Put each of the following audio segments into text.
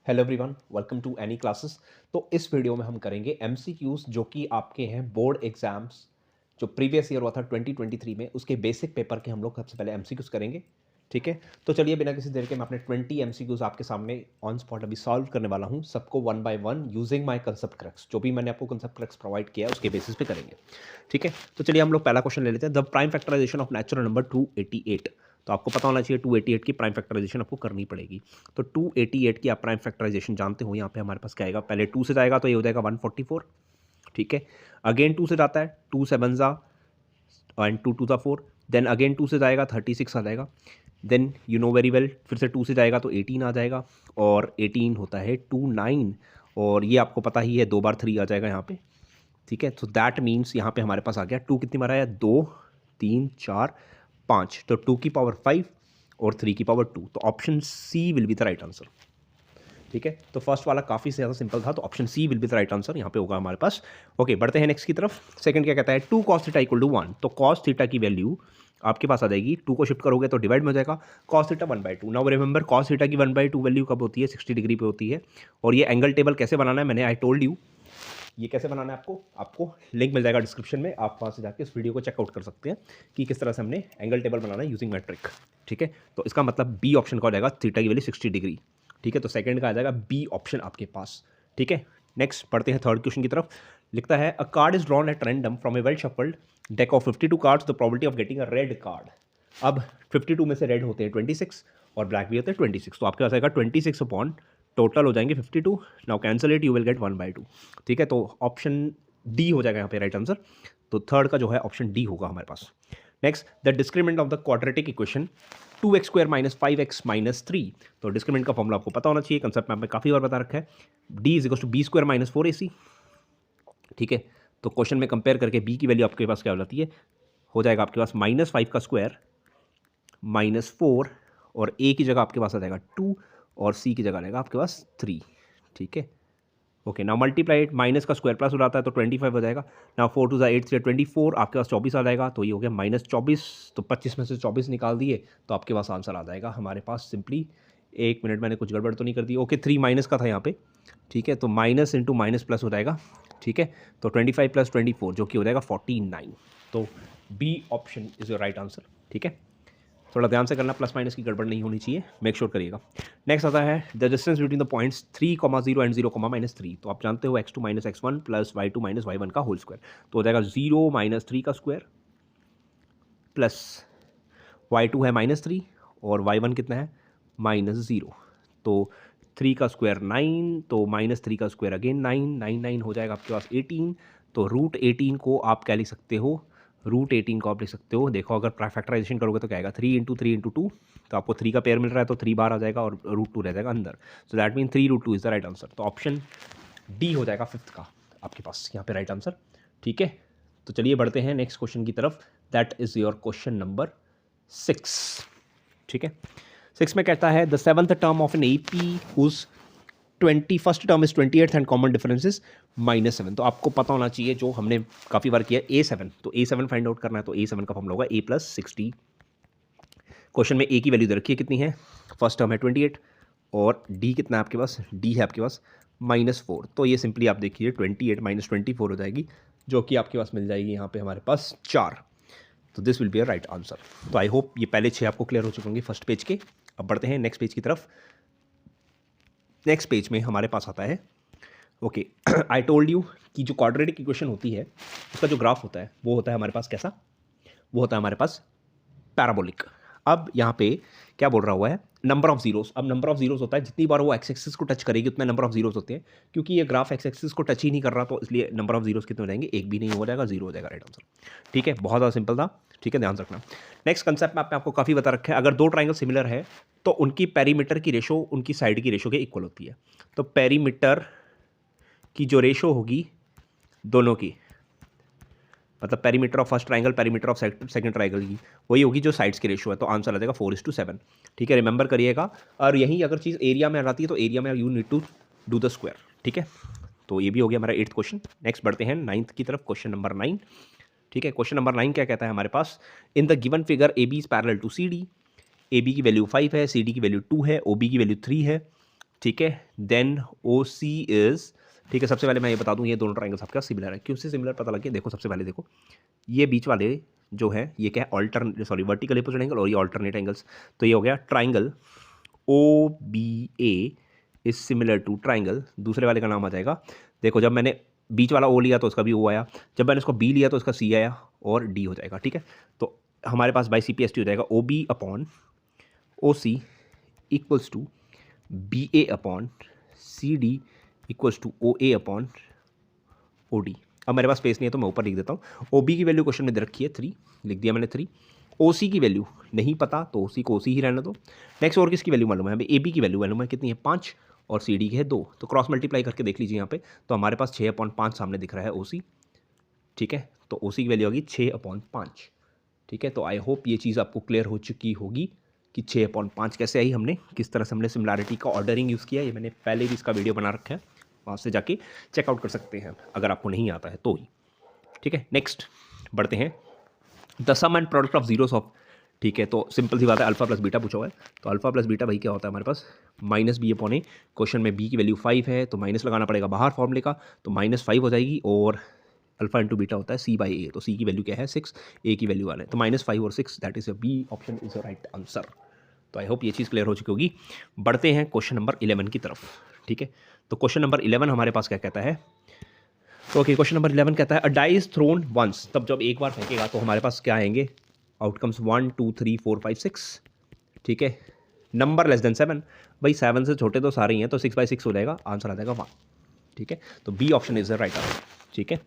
Hello everyone, welcome to Any Classes. तो इस video में हम करेंगे एमसीक्यूज जो कि आपके हैं बोर्ड एग्जाम्स जो प्रीवियस ईयर हुआ था 2023 में, उसके बेसिक पेपर के हम लोग सबसे पहले एमसीक्यूज करेंगे। ठीक है, तो चलिए बिना किसी देर के मैं अपने 20 एमसीक्यूज आपके सामने ऑन स्पॉट अभी सॉल्व करने वाला हूं, सबको one by one using my concept cracks. जो भी मैंने आपको कंसेप्ट क्रैक्स प्रोवाइड किया है उसके बेसिस पे करेंगे। ठीक है, तो चलिए हम लोग पहला क्वेश्चन ले लेते हैं। The prime factorization of natural number 288। तो आपको पता होना चाहिए 288 की प्राइम फैक्टराइजेशन आपको करनी पड़ेगी। तो 288 की आप प्राइम फैक्टराइजेशन जानते हो। यहाँ पे हमारे पास क्या आएगा, पहले 2 से जाएगा तो ये हो जाएगा 144। ठीक है, अगेन 2 से जाता है, 2 7 जा एंड 2 2 4। देन अगेन 2 से जाएगा 36 आ जाएगा। Then you know very well, फिर से 2 से जाएगा तो 18 आ जाएगा, और 18 होता है 29, और ये आपको पता ही है 2 बार 3 आ जाएगा यहाँ पे। ठीक है, तो दैट मीन्स यहाँ पे हमारे पास आ गया 2 कितनी बार आया, 2 3 4 5, तो 2 की पावर 5 और 3 की पावर 2, तो option C will be the right answer. ठीक है, तो फर्स्ट वाला काफ़ी ज़्यादा सिंपल था, तो option C will be the right answer यहाँ पे होगा हमारे पास। ओके, बढ़ते हैं नेक्स्ट की तरफ। सेकंड क्या कहता है, 2 cos थीटा इक्वल टू 1। तो cos थीटा की वैल्यू आपके पास आ जाएगी, 2 को शिफ्ट करोगे तो डिवाइड में हो जाएगा, cos theta 1/2। Now remember cos theta की 1/2 वैल्यू कब होती है, 60 डिग्री पे होती है। और ये एंगल टेबल कैसे बनाना है, मैंने आई टोल्ड यू ये कैसे बनाना है। आपको लिंक मिल जाएगा डिस्क्रिप्शन में, आप वहाँ से जाके इस वीडियो को चेकआउट कर सकते हैं कि किस तरह से हमने एंगल टेबल बनाना है यूजिंग मैट्रिक। ठीक है, तो इसका मतलब बी ऑप्शन का हो जाएगा, थीटा की वैल्यू 60 डिग्री। ठीक है, तो सेकंड का आ जाएगा बी ऑप्शन आपके पास। ठीक है, नेक्स्ट पढ़ते हैं थर्ड क्वेश्चन की तरफ। लिखता है, अ card is drawn at random from A well shuffled deck of 52 cards, the probability of getting a red card. अब 52 में से रेड होते हैं 26 और ब्लैक भी होते हैं 26, तो आपके पास आएगा 26 अपॉन टोटल हो जाएंगे 52। Now cancel it, you will get 1/2। ठीक है, तो ऑप्शन डी हो जाएगा यहाँ पे राइट आंसर। तो थर्ड का जो है ऑप्शन डी होगा हमारे पास। Next, the discriminant of the quadratic equation 2x² minus 5x minus 3। तो डिस्क्रिमिनेंट का फॉर्मूला आपको पता होना चाहिए, कंसेप्ट में आपने काफ़ी बार बता रखा है, D is equal to B square minus 4ac। ठीक है, तो क्वेश्चन में कंपेयर करके बी की वैल्यू आपके पास क्या हो जाती है, हो जाएगा आपके पास -5 का स्क्वायर -4, और ए की जगह आपके पास आ जाएगा 2 और सी की जगह आ जाएगा आपके पास 3। ठीक है, okay, now multiply it, minus का स्क्वायर प्लस हो जाता है तो 25 हो जाएगा। नाउ 4 2 8 3 24, आपके पास 24 आ जाएगा, तो ये हो गया -24। तो 25 में से 24 निकाल दिए तो आपके पास आंसर आ जाएगा हमारे पास सिंपली। एक मिनट, मैंने कुछ गड़बड़ तो नहीं कर दी। ओके, 3 माइनस का था यहाँ पे। ठीक है, तो माइनस इंटू माइनस प्लस हो जाएगा। ठीक है, तो 25 प्लस 24 जो कि हो जाएगा 49। तो B option is your right answer. ठीक है, थोड़ा ध्यान से करना, प्लस माइनस की गड़बड़ नहीं होनी चाहिए, मेक श्योर करिएगा। नेक्स्ट आता है, the distance between the points 3,0 and 0,-3। तो आप जानते हो x2 minus x1 plus y2 minus y1 का होल स्क्वायर, तो हो जाएगा 0 माइनस 3 का स्क्वायर प्लस y2 है -3 और y1 कितना है -0। तो 3 का स्क्वायर 9, तो -3 का स्क्वायर अगेन 9, 9 9 हो जाएगा आपके पास 18। तो √18 को आप क्या लिख सकते हो, √18 को आप लिख सकते हो, देखो अगर फैक्टराइजेशन करोगे तो क्या आएगा, 3 इंटू 3 इंटू 2, तो आपको 3 का पेयर मिल रहा है तो 3 बार आ जाएगा और √2 रह जाएगा अंदर। So that mean 3√2 is the right answer. तो ऑप्शन डी हो जाएगा फिफ्थ का आपके पास यहाँ पे राइट आंसर। ठीक है, तो चलिए बढ़ते हैं नेक्स्ट क्वेश्चन की तरफ, that is your question number 6। ठीक है, 6 में कहता है, the seventh term of an AP whose 21st term is 28th and common difference is -7। तो आपको पता होना चाहिए, जो हमने काफ़ी बार किया, A7। तो A7 फाइंड आउट करना है, तो A7 का फॉर्मूला होगा A + 60। क्वेश्चन में A की वैल्यू दे रखी है कितनी है, फर्स्ट टर्म है 28 और D कितना है आपके पास, D है आपके पास -4। तो ये सिंपली आप देखिए 28 - 24 हो जाएगी, जो कि आपके पास मिल जाएगी यहाँ पे हमारे पास 4। तो this will be a right answer. तो आई होप ये पहले 6 आपको क्लियर हो चुके होंगे फर्स्ट पेज के। अब बढ़ते हैं नेक्स्ट पेज की तरफ। नेक्स्ट पेज में हमारे पास आता है, ओके, आई टोल्ड यू कि जो क्वाड्रेटिक इक्वेशन होती है उसका जो ग्राफ होता है वो होता है हमारे पास कैसा, वो होता है हमारे पास पैराबोलिक। अब यहाँ पे क्या बोल रहा हुआ है, नंबर ऑफ जीरोस। अब नंबर ऑफ जीरोस होता है जितनी बार वो एक्स एक्सिस को टच करेगी उतने नंबर ऑफ जीरोस होते हैं। क्योंकि ये ग्राफ एक्स एक्सिस को टच ही नहीं कर रहा, तो इसलिए नंबर ऑफ जीरोस कितने हो जाएंगे, एक भी नहीं हो जाएगा, 0 हो जाएगा राइट आंसर। ठीक है, बहुत ज़्यादा सिंपल था। ठीक है, ध्यान रखना। नेक्स्ट कंसेप्ट में आपको काफ़ी बता रखा है, अगर दो ट्राइंगल सिमिलर है तो उनकी पेरीमीटर की रेशो उनकी साइड की रेशो के इक्वल होती है। तो पेरीमीटर की जो रेशो होगी दोनों की, मतलब perimeter of first triangle perimeter of second triangle की, वही होगी जो साइड्स की रेशो है, तो आंसर आ जाएगा 4:7। ठीक है, रिमेंबर करिएगा। और यही अगर चीज़ एरिया में आ जाती है तो एरिया में you need to do the square. ठीक है, तो ये भी हो गया हमारा 8th क्वेश्चन। नेक्स्ट बढ़ते हैं 9th की तरफ, क्वेश्चन नंबर 9। ठीक है, क्वेश्चन नंबर 9 क्या कहता है हमारे पास, in the given figure A B is parallel to C D. A B की वैल्यू 5 है, सी डी की वैल्यू 2 है, ओ बी की वैल्यू 3 है, ठीक है। देन ओ सी इज़, ठीक है, सबसे पहले मैं ये बता दूं ये दोनों ट्राइंगल्स आपका सिमिलर है। क्यों से सिमिलर पता लग गया, देखो सबसे पहले देखो ये बीच वाले जो है ये क्या है, वर्टिकल अपोजिट एंगल, और ये ऑल्टरनेट एंगल्स। तो ये हो गया triangle O B A is similar to triangle, दूसरे वाले का नाम आ जाएगा, देखो जब मैंने बीच वाला ओ लिया तो उसका भी ओ आया, जब मैंने उसको बी लिया तो उसका सी आया और डी हो जाएगा। ठीक है, तो हमारे पास by C P S T हो जाएगा O B upon O C equals to B A upon C D equals to O A upon O D. अब मेरे पास स्पेस नहीं है तो मैं ऊपर लिख देता हूँ। ओ बी की वैल्यू क्वेश्चन में दे रखी है 3, लिख दिया मैंने 3। ओ सी की वैल्यू नहीं पता तो ओ सी को ओ सी ही रहने दो। नेक्स्ट और किसकी वैल्यू मालूम है हमें, ए बी की वैल्यू मालूम है कितनी है 5, और सी डी की है 2, तो क्रॉस मल्टीप्लाई करके देख लीजिए यहाँ पे, तो हमारे पास 6/5 सामने दिख रहा है ओ सी। ठीक है, तो ओ सी की वैल्यू होगी 6/5। ठीक है, तो आई होप ये चीज़ आपको क्लियर हो चुकी होगी कि 6/5 कैसे आई, हमने किस तरह से हमने सिमिलैरिटी का ऑर्डरिंग यूज़ किया। ये मैंने पहले भी इसका वीडियो बना रखा है, वहाँ से जाके चेकआउट कर सकते हैं अगर आपको नहीं आता है तो ही। ठीक है, नेक्स्ट बढ़ते हैं, the sum and product of zeros of. ठीक है, तो सिंपल सी बात है, अल्फा प्लस बीटा पूछा हुआ है, तो अल्फा प्लस बीटा भाई क्या होता है हमारे पास माइनस बी अपॉन ए। क्वेश्चन में बी की वैल्यू 5 है तो माइनस लगाना पड़ेगा बाहर फॉर्मूले का, तो -5 हो जाएगी, और अल्फा इंटू बीटा होता है सी बाई ए, तो सी की वैल्यू क्या है 6, ए की वैल्यू 1 है, तो -5 और 6 that is a B option is a right answer. तो आई होप ये चीज़ क्लियर हो चुकी होगी। बढ़ते हैं क्वेश्चन नंबर 11 की तरफ। ठीक है, तो क्वेश्चन नंबर 11 हमारे पास क्या कहता है, तो ओके क्वेश्चन नंबर 11 कहता है अ डाई इज थ्रोन वंस, तब जब एक बार फेंकेगा तो हमारे पास क्या आएंगे आउटकम्स 1 2 3 4 5 6। ठीक है, नंबर लेस देन 7, भाई 7 से छोटे तो सारे ही हैं, तो 6/6 हो जाएगा, आंसर आ जाएगा 1। ठीक है, तो B option is the right answer. ठीक है,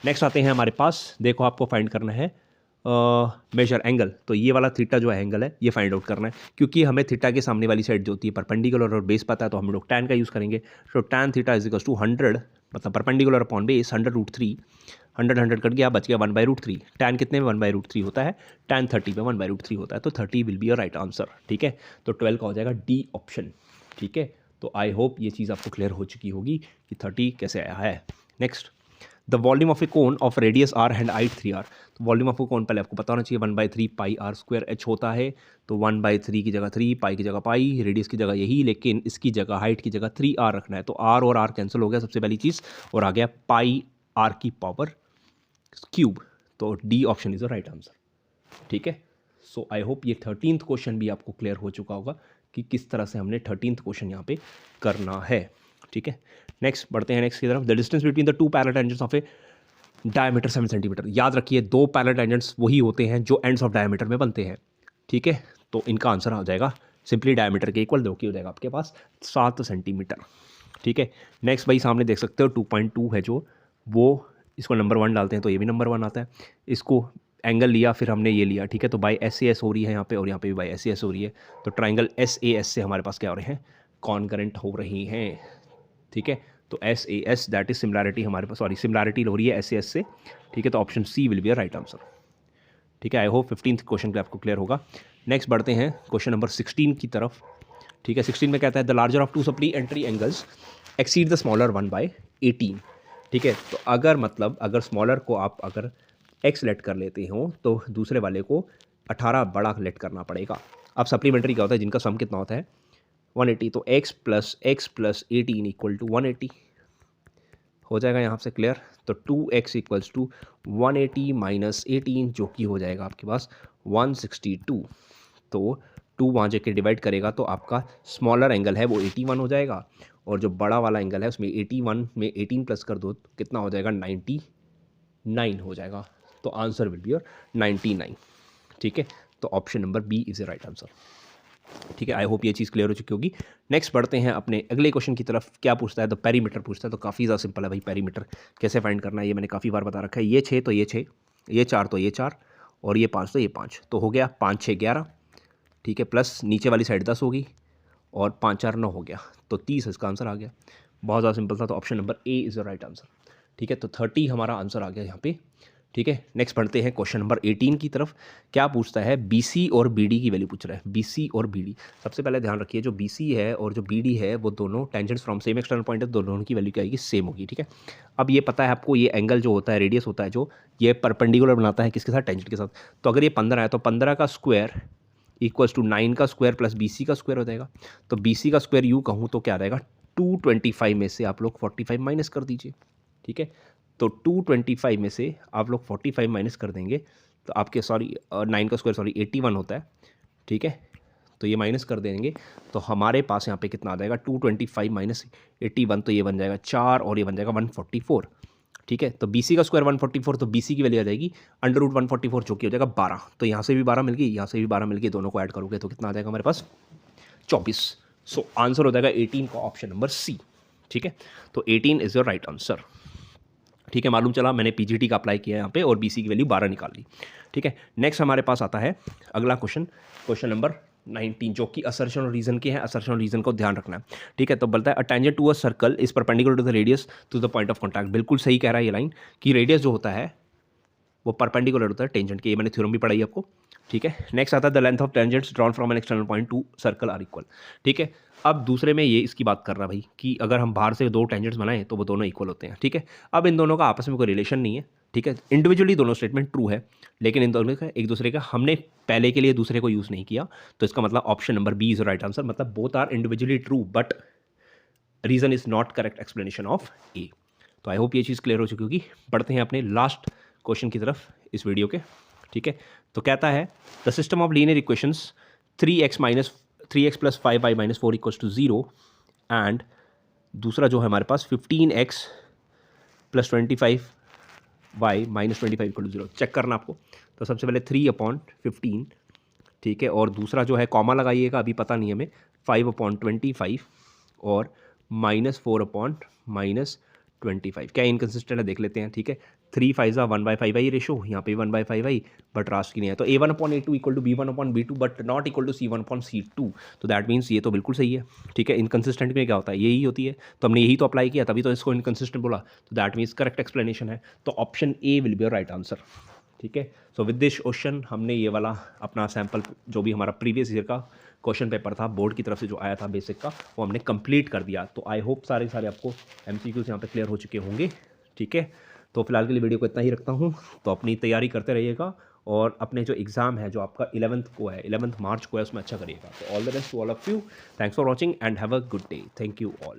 नेक्स्ट आते हैं हमारे पास, देखो आपको फाइंड करना है मेजर एंगल, तो ये वाला थीटा जो है एंगल है ये फाइंड आउट करना है, क्योंकि हमें थीटा के सामने वाली साइड जो होती है परपेंडिकुलर और बेस पता है, तो हम लोग टैन का यूज़ करेंगे। तो tan theta is equal to 100, मतलब परपेंडिकुलर अपॉन बेस 100√3, 100 कट गया बच गया 1/√3। टैन कितने में 1/√3 होता है, टैन 30 में 1/√3 होता है, तो 30 will be a right answer. ठीक है, तो 12 का हो जाएगा डी ऑप्शन। ठीक है, तो आई होप ये चीज़ आपको क्लियर हो चुकी होगी कि 30 कैसे आया है। Next, the volume of a cone of radius R and height 3r, तो वॉल्यूम ऑफ ए कोन पहले आपको पता होना चाहिए 1/3 पाई आर स्क्वायर एच होता है, तो 1/3 की जगह 3, पाई की जगह पाई, रेडियस की जगह यही, लेकिन इसकी जगह हाइट की जगह 3r रखना है, तो आर और आर कैंसिल हो गया सबसे पहली चीज़, और आ गया पाई आर की पावर क्यूब, तो D option is the right answer. ठीक है, सो आई होप ये 13th क्वेश्चन भी आपको क्लियर हो चुका होगा कि किस तरह से हमने 13th क्वेश्चन यहाँ पे करना है। ठीक है, नेक्स्ट बढ़ते हैं नेक्स्ट की तरफ, the distance between the 2 parallel tangents of A diameter 7 centimetre. याद रखिए 2 पैरेलल टेंजेंट्स वही होते हैं जो एंड्स ऑफ डायमीटर में बनते हैं। ठीक है, तो इनका आंसर आ जाएगा सिंपली डायमीटर के इक्वल, जो कि हो जाएगा आपके पास 7 सेंटीमीटर। ठीक है, नेक्स्ट भाई सामने देख सकते हो 2.2 है जो, वो इसको नंबर 1 डालते हैं तो ये भी नंबर 1 आता है, इसको एंगल लिया फिर हमने ये लिया। ठीक है, तो बाई एस ए एस हो रही है यहाँ पे, और यहाँ पे भी बाई एस ए एस हो रही है, तो ट्राइंगल एस ए एस से हमारे पास क्या हो रहे हैं, कॉन्करेंट हो रही हैं। ठीक है, तो S A S that is similarity हमारे पास, सॉरी सिमिलैरिटी हो रही है एस ए एस से। ठीक है, तो option C will be a right answer. ठीक है, आई होप 15th क्वेश्चन के आपको क्लियर होगा। नेक्स्ट बढ़ते हैं क्वेश्चन नंबर 16 की तरफ। ठीक है, 16 में कहता है the larger of 2 supplementary angles exceed the smaller 1/18। ठीक है, तो अगर मतलब अगर स्मॉलर को आप अगर x लेट कर लेते हो तो दूसरे वाले को 18 बड़ा लेट करना पड़ेगा। अब सप्लीमेंट्री क्या होता है, जिनका सम कितना होता है 180, तो x + 18 = 180 हो जाएगा यहाँ से क्लियर। तो 2x = 180 - 18 जो कि हो जाएगा आपके पास 162। तो 2 वहाँ जाके डिवाइड करेगा तो आपका स्मॉलर एंगल है वो 81 हो जाएगा, और जो बड़ा वाला एंगल है उसमें 81 में 18 प्लस कर दो तो कितना हो जाएगा 99 हो जाएगा, तो आंसर विल बी योर 99। ठीक है, तो option number B is the right answer. ठीक है, आई होप ये चीज़ क्लियर हो चुकी होगी। नेक्स्ट बढ़ते हैं अपने अगले क्वेश्चन की तरफ। क्या पूछता है, तो पेरीमीटर पूछता है, तो काफ़ी ज़्यादा सिंपल है भाई, पेरीमीटर कैसे फाइंड करना है ये मैंने काफ़ी बार बता रखा है। ये 6 तो ये 6, ये 4 तो ये 4, और ये 5 तो ये 5, तो हो गया 5 6 11। ठीक है, प्लस नीचे वाली साइड 10 होगी, और 5 4 9 हो गया, तो 30 इसका आंसर आ गया। बहुत ज़्यादा सिंपल था, तो option number A is the right answer. ठीक है, तो 30 हमारा आंसर आ गया यहाँ पे। ठीक है, नेक्स्ट बढ़ते हैं क्वेश्चन नंबर 18 की तरफ। क्या पूछता है, BC और BD की वैल्यू पूछ रहा है, BC और BD। सबसे पहले ध्यान रखिए जो BC है और जो BD है वो दोनों tangents from same external point है, दोनों की वैल्यू क्या आएगी, सेम होगी। ठीक है, अब ये पता है आपको ये एंगल जो होता है रेडियस होता है जो ये परपेंडिकुलर बनाता है किसके साथ, टेंजेंट के साथ। तो अगर ये 15 है तो 15 का स्क्वायर इक्वल्स टू 9 का स्क्वायर प्लस BC का स्क्वायर हो जाएगा। तो BC का स्क्वायर यूँ कहूँ तो क्या रहेगा, 225 में से आप लोग 45 माइनस कर दीजिए, ठीक है। तो 225 में से आप लोग 45 माइनस कर देंगे तो आपके 9 का स्क्वायर 81 होता है, ठीक है। तो ये माइनस कर देंगे तो हमारे पास यहाँ पे कितना आ जाएगा, 225 माइनस 81, तो ये बन जाएगा 4 और ये बन जाएगा 144, ठीक है। तो BC का स्क्वायर 144, तो BC की वैल्यू आ जाएगी √144 जो कि हो जाएगा 12। तो यहाँ से भी 12 मिल गई, यहाँ से भी 12 मिल गई, दोनों को ऐड करोगे तो कितना आ जाएगा हमारे पास, 24। सो आंसर हो जाएगा 18 का ऑप्शन नंबर C, ठीक है। तो 18 इज योर राइट आंसर, ठीक है। मालूम चला मैंने PGT का अप्लाई किया यहाँ पे और BC की वैल्यू 12 निकाल ली, ठीक है। नेक्स्ट हमारे पास आता है अगला क्वेश्चन नंबर 19 जो कि असर्शन और रीजन के हैं। असर्शन और रीजन को ध्यान रखना है, ठीक है। तो बोलता है a tangent to a circle is perpendicular to the radius to the point of contact. बिल्कुल सही कह रहा है ये लाइन कि रेडियस जो होता है वो परपेंडिकुलर होता है टेंजेंट के, ये मैंने थ्योरम भी पढ़ाई आपको, ठीक है। नेक्स्ट आता है the length of tangents drawn from an external point to circle are equal, ठीक है। अब दूसरे में ये इसकी बात कर रहा भाई कि अगर हम बाहर से दो टेंजेंट्स बनाएं तो वो दोनों इक्वल होते हैं, ठीक है। अब इन दोनों का आपस में कोई रिलेशन नहीं है, ठीक है। इंडिविजुअली दोनों स्टेटमेंट ट्रू है, लेकिन इन दोनों का एक दूसरे का हमने पहले के लिए दूसरे को यूज़ नहीं किया, तो इसका मतलब option number B is right answer. मतलब both are individually true but reason is not correct explanation of A। तो आई होप ये चीज़ क्लियर हो चुकी होगी। बढ़ते हैं अपने लास्ट क्वेश्चन की तरफ इस वीडियो के, ठीक है। तो कहता है the system of linear equations 3x plus 5y minus 4 equals to 0 and दूसरा जो है हमारे पास 15x plus 25y minus 25 equal to 0 check करना आपको। तो सबसे पहले 3/15, ठीक है, और दूसरा जो है कॉमा लगाइएगा, अभी पता नहीं हमें, 5/25 और -4/-25 क्या इनकन्सिस्टेंट है देख लेते हैं, ठीक है। 3 5 1/5 रेशो, यहाँ पे 1/5 बट रास्ट की नहीं है। तो A1/A2 equal to B1/B2 but not equal to C1/C2, तो दैट मीन्स ये तो बिल्कुल सही है, ठीक है। इनकन्सिस्टेंट में क्या होता है, यही होती है, तो हमने यही तो अप्लाई किया तभी तो इसको इनकन्सिस्टेंट बोला, तो दैट मीन्स करेक्ट एक्सप्लेनेशन है। तो option A will be your right answer, ठीक है। सो विद दिस क्वेश्चन हमने ये वाला अपना सैम्पल जो भी हमारा प्रीवियस ईयर का क्वेश्चन पेपर था बोर्ड की तरफ से जो आया था बेसिक का, वो हमने कंप्लीट कर दिया। तो आई होप सारे आपको MCQs यहाँ पे क्लियर हो चुके होंगे, ठीक है। तो फिलहाल के लिए वीडियो को इतना ही रखता हूँ। तो अपनी तैयारी करते रहिएगा और अपने जो एग्ज़ाम है जो आपका 11 मार्च को है उसमें अच्छा करिएगा। तो all the best to all of you, thanks for watching and have a good day, thank you all.